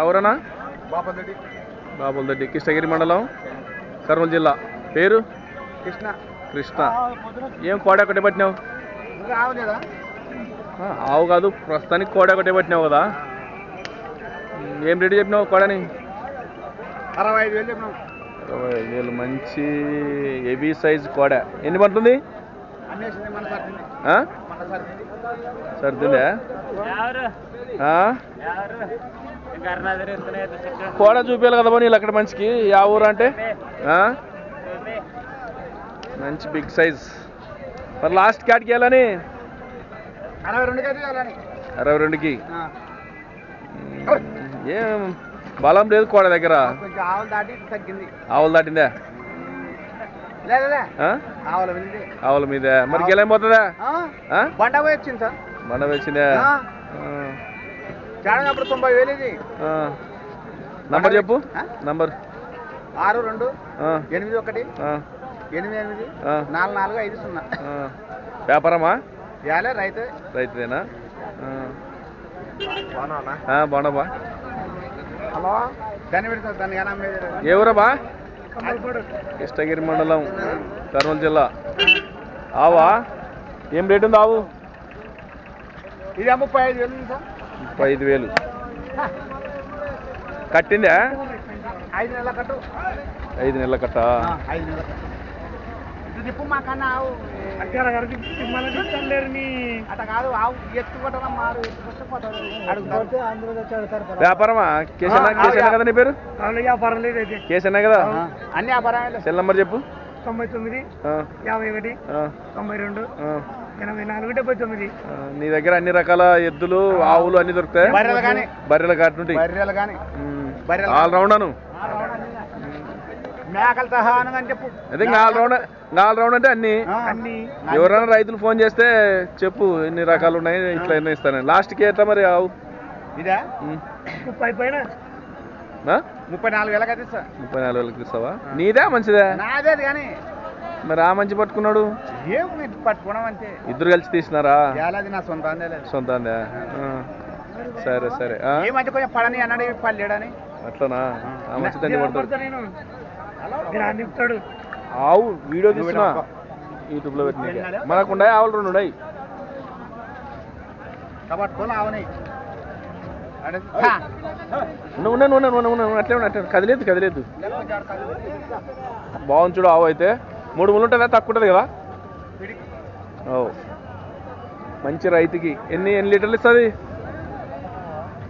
ఎవరన్నా? బాపులదొడ్డి కృష్ణగిరి మండలం కర్నూలు జిల్లా. పేరు? కృష్ణ. కృష్ణ. ఏం కోడ ఒకటే పట్టినావు? ఆవు కాదు, ప్రస్తుతానికి కోడ ఒకటే పట్టినావు కదా. ఏం రేటు చెప్పినావు కోడని? 65,000 చెప్పినావు. 65,000. మంచి హెవీ సైజ్ కోడ. ఎన్ని పంటుంది? సర్దిందా? కోడ చూపించాలి కదా నీళ్ళు అక్కడ మంచికి. ఆ ఊరు అంటే మంచి బిగ్ సైజ్. మరి లాస్ట్ క్యాట్కి వెళ్ళని 62కి. ఏం బలం లేదు కోడ దగ్గర. ఆవులు దాటిందా? ఆవుల మీద. మరి గెలేం పోతుందా? బండ వచ్చింది సార్. బండ వచ్చిందా? అప్పుడు 90,000. నంబర్ చెప్పు. నంబర్ 6281884450. వ్యాపారమా? రైతుదేనా? బాగున్నాబా. హలో, ఏ ఊరబా? కృష్ణగిరి మండలం కర్నూలు జిల్లా. ఆవా ఏం రేటు ఉంది ఆవు? ఇది 35,000 సార్. 35,000 కట్టిందా? 5 నెలల కట్టు. 5 నెలల కట్ట. వ్యాపారమా? కేసన్నా కదా నీ పేరు? కేసన్నా కదా. అన్ని వ్యాపారం. సెల్ నంబర్ చెప్పు. 99 51 92 84 79. నీ దగ్గర అన్ని రకాల ఎద్దులు, ఆవులు అన్ని దొరుకుతాయి? బర్రెల కాటి నుండి ఆల్ రౌండ్. మేకలు సహా అని చెప్పు. అదే నాలుగు రౌండ్ అంటే అన్ని. ఎవరైనా రైతులు ఫోన్ చేస్తే చెప్పు ఎన్ని రకాలు ఉన్నాయి, ఇట్లా ఎన్ని ఇస్తాను. లాస్ట్కి ఎట్లా మరి ఆవు? ఇదా 34,000 ఇస్తా. 34,000 ఇస్తావా? నీదే మంచిదే? నాదేది కానీ. మరి ఆ మంచి పట్టుకున్నాడు? ఏం పట్టుకోవడం అంతే. ఇద్దరు కలిసి తీసినారా? నా సొంతందా? సరే సరే. ఏ మంచి కొంచెం పడని అన్నాడు, పడలేడని. అట్లనా? మంచి తండ్రి పడతాడు. ఆవు వీడియో తీస్తున్నా యూట్యూబ్ లో పెట్టిన. మనకు ఉన్నాయి ఆవులు 2 ఉన్నాయి. అట్లే కదిలేదు. బాగుంది చూడు ఆవు. అయితే 3 ముళ్ళు ఉంటుందా? తక్కువ ఉంటుంది కదా. మంచి రైతుకి ఎన్ని లీటర్లు ఇస్తుంది?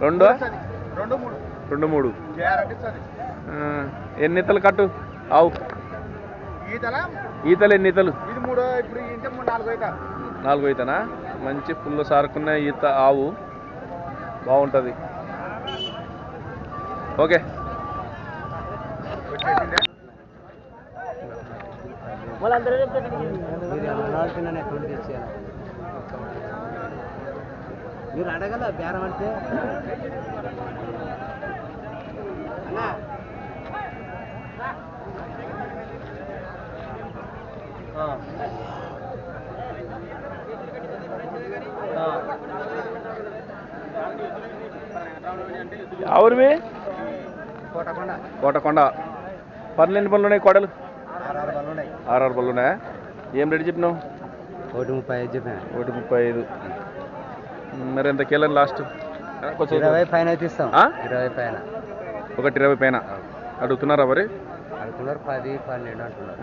2 3. ఎన్ని ఈతలు కట్టు ఆవు? ఈతలు ఎన్ని ఈతలు? 4 ఈతనా? మంచి ఫుల్ సారుకున్న ఈత ఆవు, బాగుంటుంది. ఓకే. మీరు అడగల బేరం అంటే ఎవరివి? కోటకొండ. పనులు ఎన్ని పనులు ఉన్నాయి? కోడలు 6 పనులు ఉన్నాయా? ఏం రేటు చెప్పినావు? 135 చెప్పాను. 135. మరి ఎంత కేలని లాస్ట్? 20 పైన అయితే ఇస్తాం. 20 పైన. 20 పైన అడుగుతున్నారా? మరి అనుకున్నారు 10 12 అంటున్నారు.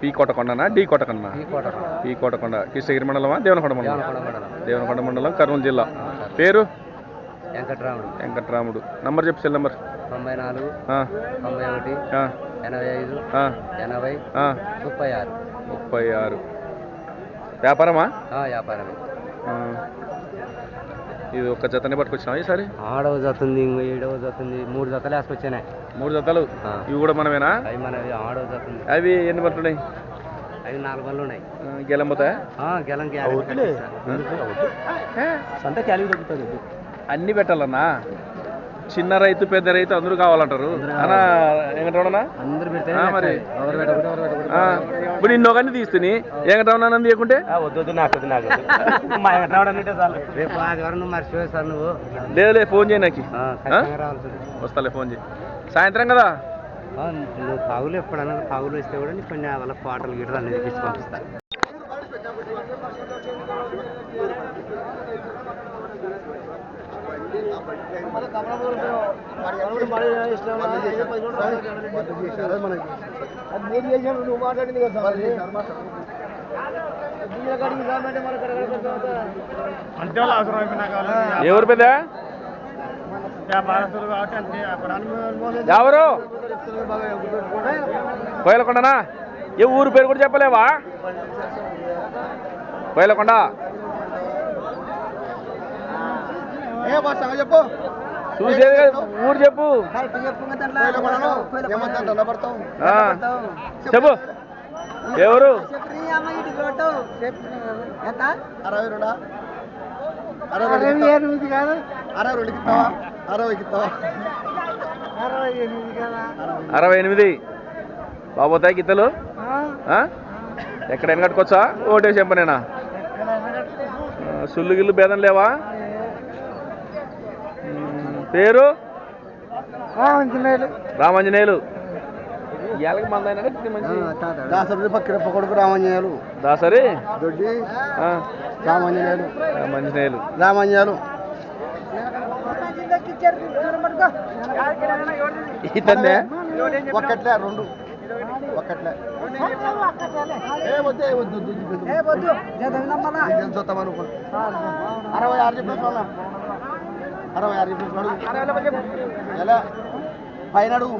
పీ కోటకొండనా? డి కోటకొండ? పీ కోటకొండ. కృష్ణగిరి మండలమా? దేవనకొండ మండలం కర్నూలు జిల్లా. పేరు? వెంకట్రాముడు. నంబర్ చెప్పు. Cell number 94 91 85 80 36. వ్యాపారమా? వ్యాపారమే. ఇది ఒక్క జతనే పట్టుకొచ్చినావా ఈసారి? 6వ జత ఉంది, 7వ జత ఉంది. 3 జతలు వేసుకొచ్చాయి. 3 జతలు. ఇవి కూడా మనమేనా? అవి మనవి. 6వ జత ఉంది. అవి ఎన్ని పట్లు ఉన్నాయి? అవి 4 పళ్ళు ఉన్నాయి. గెలం పోతాయా? గెలం అన్ని పెట్టాలన్నా. చిన్న రైతు పెద్ద రైతు అందరూ కావాలంటారు అన్నా. వెంకటరమణ అందరూ మరి ఇప్పుడు నిన్ను ఒకరిని తీస్తుని వెంకటరమణ తీయకుంటే వద్దు నాకు మా వెంకటరావు చాలు రేపు ఆదివారం నువ్వు మర్చిపోయి సార్ నువ్వు లేదు ఫోన్ చేయి నాకు రావాల్సింది వస్తాలే ఫోన్ చేయి సాయంత్రం కదా నువ్వు తాగులు ఎప్పుడన్నా తాగులు ఇస్తే కూడా నీకు కొన్ని వాళ్ళ పాటలు గిటలు అన్ని తెప్పించి పంపిస్తా నువ్వు మాట్లాడింది ఎవరు పెద్ద ఎవరు కోయలకొండనా ఏ ఊరు పేరు కూడా చెప్పలేవా కోయలకొండ చెప్పు చూసేది ఊరు చెప్పు చెప్పు ఎవరు 68 బాబోతాయి గిత్తలు ఎక్కడైనా కట్టుకోవచ్చా ఓటే చెప్పనేనా సుల్లు గిల్లు భేదం లేవా పేరు రామాంజనేయులు దాసరి పక్కన కొడుకు రామాంజనేయులు దాసరి దొడ్డి రామాంజనేయులు రామాంజనేయులు రామాంజనేయులు ఇతన్నే ఒక్కట్లే రెండు ఒక్కట్లే చూస్తామను 66 చెప్పేసి 66 చెప్పేసి ఎలా పైన అడుగు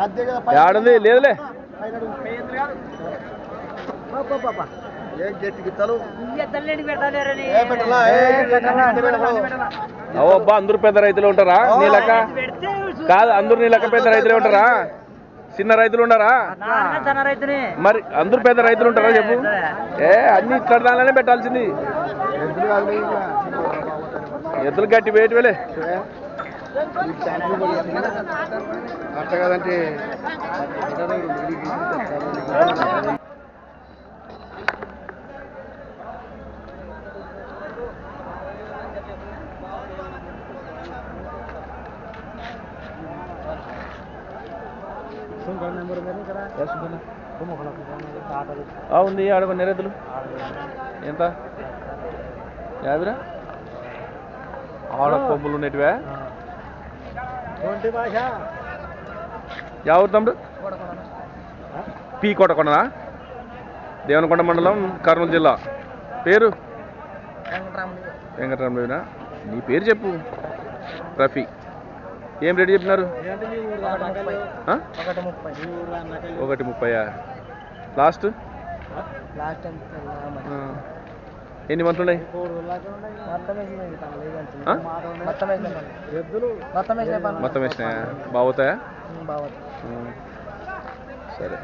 అదే కదా ఏడుంది లేదులే ఏం గట్టి గిత్తలు అబ్బా అందరూ పెద్ద రైతులు ఉంటారా నీ లెక్క కాదు అందరూ నీ లెక్క పెద్ద రైతులే ఉంటారా చిన్న రైతులు ఉన్నారా మరి అందరూ పెద్ద రైతులు ఉంటారా చెప్పు అన్ని ఇక్కడ దానిలోనే పెట్టాల్సింది ఎద్దులు గట్టి వేటివేలే అట్లా కదంటే ఉంది ఆడకు నెరెద్దులు ఎంత యాభైరా ఆడ కొమ్ములు ఉన్నట్టువే ఎవరు తమ్ముడు పీ కొట్టకొండనా దేవనకొండ మండలం కర్నూలు జిల్లా పేరు వెంకటరామదేవినా నీ పేరు చెప్పు రఫీ ఏం రేటు చెప్పినారు 1:30 లాస్ట్ ఎన్ని మంత్లు ఉన్నాయి మొత్తం వేసినాయా బాగుతాయా సరే